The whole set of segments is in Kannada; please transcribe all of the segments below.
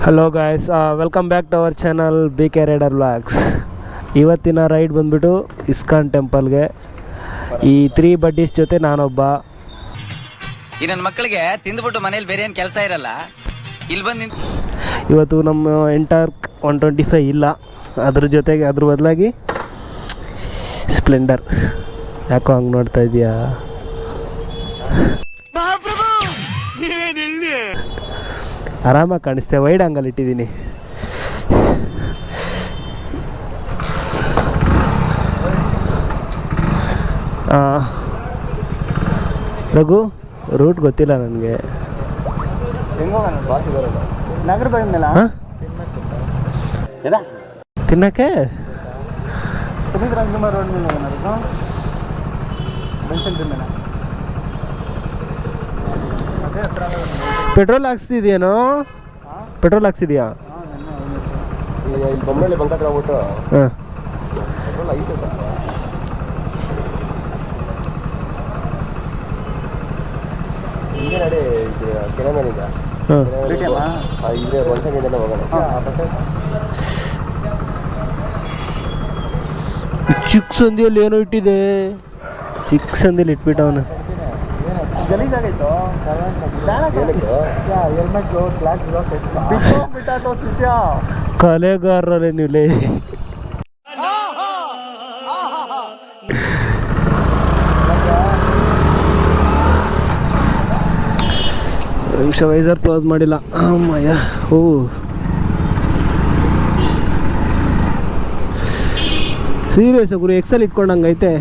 Hello guys, welcome back to our channel BK rider vlogs. ಇವತ್ತಿನ ರೈಡ್ ಬಂದ್ಬಿಟ್ಟು ಇಸ್ಕಾನ್ ಟೆಂಪಲ್ಗೆ. ಈ 3 ಬಡ್ಡೀಸ್ ಜೊತೆ ನಾನೊಬ್ಬ. ಈ ನನ್ನ ಮಕ್ಕಳಿಗೆ ತಿಂದ್ಬಿಟ್ಟು ಮನೇಲಿ ಬೇರೆ ಏನು ಕೆಲಸ ಇರಲ್ಲ, ಇಲ್ಲಿ ಬಂದು ಇವತ್ತು ನಮ್ಮ ಎಂಟಾರ್ಕ್ 125 ಇಲ್ಲ, ಅದ್ರ ಜೊತೆಗೆ ಅದ್ರ ಬದಲಾಗಿ ಸ್ಪ್ಲೆಂಡರ್. ಯಾಕೋ ಹಂಗೆ ನೋಡ್ತಾ ಇದೀಯಾ? ಆರಾಮಾಗಿ ಕಾಣಿಸ್ತೆ, ವೈಡ್ ಆಂಗಲ್ ಇಟ್ಟಿದ್ದೀನಿ. ರಘು, ರೂಟ್ ಗೊತ್ತಿಲ್ಲ ನನಗೆ. ತಿನ್ನಕ್ಕೆ ಪೆಟ್ರೋಲ್ ಹಾಕ್ಸಿದ್ಯೇನೋ? ಪೆಟ್ರೋಲ್ ಹಾಕ್ಸಿದ್ಯಾ? ಹಾಂ, ಚಿಕ್ಕ ಸಂದಿಯಲ್ಲಿ ಏನೋ ಇಟ್ಟಿದೆ. ಚಿಕ್ಕ ಸಂದಿಯಲ್ಲಿ ಇಟ್ಬಿಟ್ಟವನು. ಕಲೆಗಾರರೇ ನೀವೇ. ನಿಮಿಷ ವೈಸರ್ ಕ್ಲೋಸ್ ಮಾಡಿಲ್ಲ. ಅಮ್ಮಯ್ಯ, ಓ ಸೀರಿಯಸ್ ಗುರು, ಎಕ್ಸೆಲ್ ಇಟ್ಕೊಂಡಂಗೈತೆ.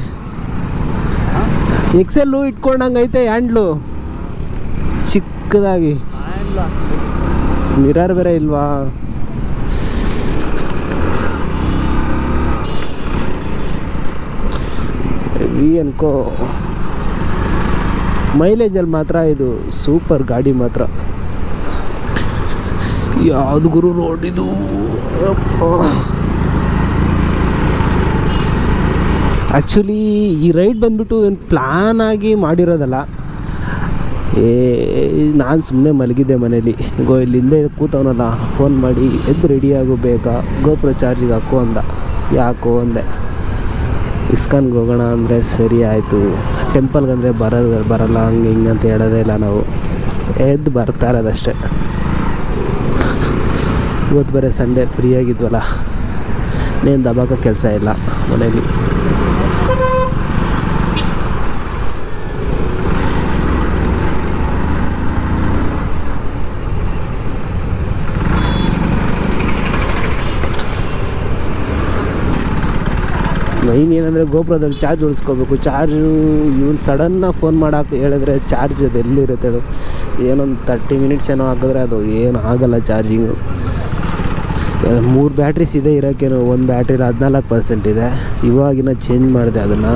ಎಕ್ಸೆಲ್ಲು ಇಟ್ಕೊಂಡಂಗೈತೆ, ಹ್ಯಾಂಡ್ಲು ಚಿಕ್ಕದಾಗಿ. ಮಿರರ್ ಬೇರೆ ಇಲ್ವಾ? ಹೆವಿ ಅನ್ಕೋ. ಮೈಲೇಜಲ್ಲಿ ಮಾತ್ರ ಇದು ಸೂಪರ್ ಗಾಡಿ ಮಾತ್ರ. ಯಾವುದು ಗುರು ರೋಡ್ ಇದು? ಆ್ಯಕ್ಚುಲಿ ಈ ರೈಡ್ ಬಂದ್ಬಿಟ್ಟು ಏನು ಪ್ಲ್ಯಾನ್ ಆಗಿ ಮಾಡಿರೋದಲ್ಲ. ನಾನು ಸುಮ್ಮನೆ ಮಲಗಿದ್ದೆ ಮನೇಲಿ. ಇಲ್ಲಿಂದ ಕೂತವನಲ್ಲ, ಫೋನ್ ಮಾಡಿ ಎದ್ದು ರೆಡಿಯಾಗು ಬೇಗ, ಗೋಪ್ರೋ ಚಾರ್ಜಿಗೆ ಹಾಕು ಅಂದ. ಯಾಕೋ ಅಂದೆ. ಇಸ್ಕಾನ್ಗೆ ಹೋಗೋಣ ಅಂದರೆ ಸರಿ ಆಯಿತು. ಟೆಂಪಲ್ಗಂದರೆ ಬರಲ್ಲ ಹಂಗೆ ಹಿಂಗೆ ಅಂತ ಹೇಳೋದೇ ಇಲ್ಲ ನಾವು. ಎದ್ದು ಬರ್ತಾ ಇರೋದಷ್ಟೇ. ಇವತ್ತು ಬರೀ ಸಂಡೇ ಫ್ರೀಯಾಗಿದ್ವಲ್ಲ, ನೇನು ದಬಾಕೋ ಕೆಲಸ ಇಲ್ಲ ಮನೇಲಿ. ಮೈನ್ ಏನಂದರೆ ಗೋಪುರದಲ್ಲಿ ಚಾರ್ಜ್ ಉಳಿಸ್ಕೋಬೇಕು. ಚಾರ್ಜು ಇವನು ಸಡನ್ನಾಗಿ ಫೋನ್ ಮಾಡೋಕೆ ಹೇಳಿದ್ರೆ ಚಾರ್ಜ್ ಅದು ಎಲ್ಲಿರುತ್ತೆ ಹೇಳು? ಏನೊಂದು 30 ಮಿನಿಟ್ಸ್ ಏನೋ ಹಾಕಿದ್ರೆ ಅದು ಏನು ಆಗಲ್ಲ ಚಾರ್ಜಿಂಗು. 3 ಬ್ಯಾಟ್ರೀಸ್ ಇದೆ ಇರೋಕ್ಕೇನು. ಒಂದು ಬ್ಯಾಟ್ರಿ 14% ಇದೆ. ಇವಾಗಿನ ಚೇಂಜ್ ಮಾಡಿದೆ ಅದನ್ನು.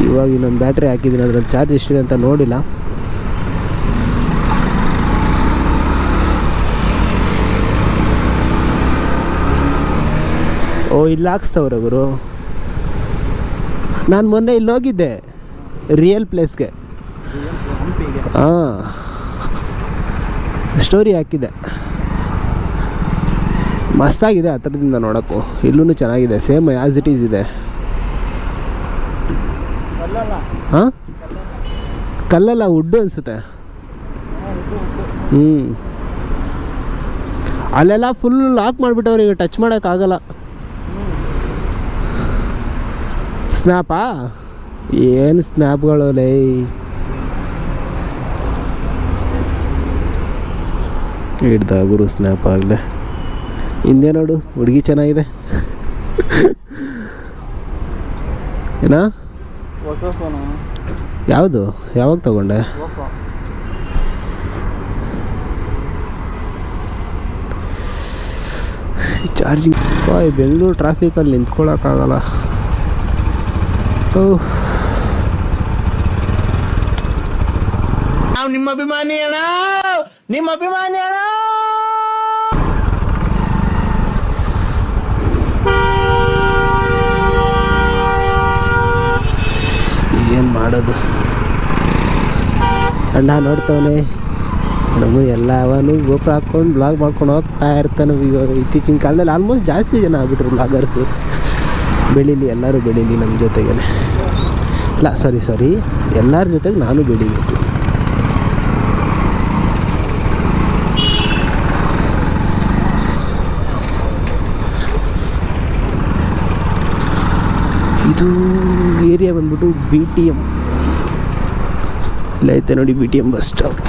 ಇವಾಗ ಇನ್ನೊಂದು ಬ್ಯಾಟ್ರಿ ಹಾಕಿದ್ದೀನಿ, ಅದರಲ್ಲಿ ಚಾರ್ಜ್ ಎಷ್ಟಿದೆ ಅಂತ ನೋಡಿಲ್ಲ. ಓ, ಇಲ್ಲಿ ಹಾಕ್ಸ್ತವ್ರೆ ಗುರು. ನಾನು ಮೊನ್ನೆ ಇಲ್ಲಿ ಹೋಗಿದ್ದೆ, ರಿಯಲ್ ಪ್ಲೇಸ್ಗೆ. ಹಾಂ, ಸ್ಟೋರಿ ಹಾಕಿದ್ದೆ. ಮಸ್ತಾಗಿದೆ ಹತ್ರದಿಂದ ನೋಡೋಕ್ಕೂ. ಇಲ್ಲೂ ಚೆನ್ನಾಗಿದೆ, ಸೇಮ್ ಆ್ಯಸ್ ಇಟ್ ಈಸ್ ಇದೆ. ಹಾಂ, ಕಲ್ಲಲ್ಲ, ವುಡ್ಡು ಅನಿಸುತ್ತೆ. ಅಲ್ಲೆಲ್ಲ ಫುಲ್ ಲಾಕ್ ಮಾಡಿಬಿಟ್ಟವ್ರು, ಈಗ ಟಚ್ ಮಾಡೋಕ್ಕಾಗಲ್ಲ. ಸ್ನ್ಯಾಪಾ? ಏನು ಸ್ನ್ಯಾಪ್ಗಳು ಲೈ. ಹಿಡ್ದ ಗುರು ಸ್ನ್ಯಾಪ್ ಆಗಲೇ. ಹಿಂದೆ ನೋಡು, ಹುಡುಗಿ ಚೆನ್ನಾಗಿದೆ. ಏನ? ಯಾವುದು? ಯಾವಾಗ ತಗೊಂಡೆ? ಚಾರ್ಜಿಂಗ್. ಬೆಂಗಳೂರು ಟ್ರಾಫಿಕಲ್ಲಿ ನಿಂತ್ಕೊಳ್ಳೋಕ್ಕಾಗಲ್ಲ. ನಾವು ನಿಮ್ಮ ಅಭಿಮಾನಿ ಅಣ್ಣ, ನಿಮ್ಮ ಅಭಿಮಾನಿ ಅಣ್ಣ. ಏನು ಮಾಡೋದು? ಅಣ್ಣ ನೋಡ್ತವನೆ, ನಮ್ಮ ಎಲ್ಲವನು ಗೋಪುರ ಹಾಕ್ಕೊಂಡು ಬ್ಲಾಗ್ ಮಾಡ್ಕೊಂಡು ಹೋಗ್ತಾ ಇರ್ತಾನೆ. ಇವಾಗ ಇತ್ತೀಚಿನ ಕಾಲದಲ್ಲಿ ಆಲ್ಮೋಸ್ಟ್ ಜಾಸ್ತಿ ಜನ ಆಗ್ಬಿಟ್ರು ಬ್ಲಾಗರ್ಸು. ಬೆಳೀಲಿ, ಎಲ್ಲರೂ ಬೆಳೀಲಿ ನಮ್ಮ ಜೊತೆಗೇ. ಇಲ್ಲ ಸಾರಿ ಎಲ್ಲರ ಜೊತೆಗೆ ನಾನು ಬೆಳಿಬೇಕು. ಇದು ಏರಿಯಾ ಬಂದ್ಬಿಟ್ಟು BTM. ಇಲ್ಲ ಐತೆ ನೋಡಿ BTM ಬಸ್ ಸ್ಟಾಪ್.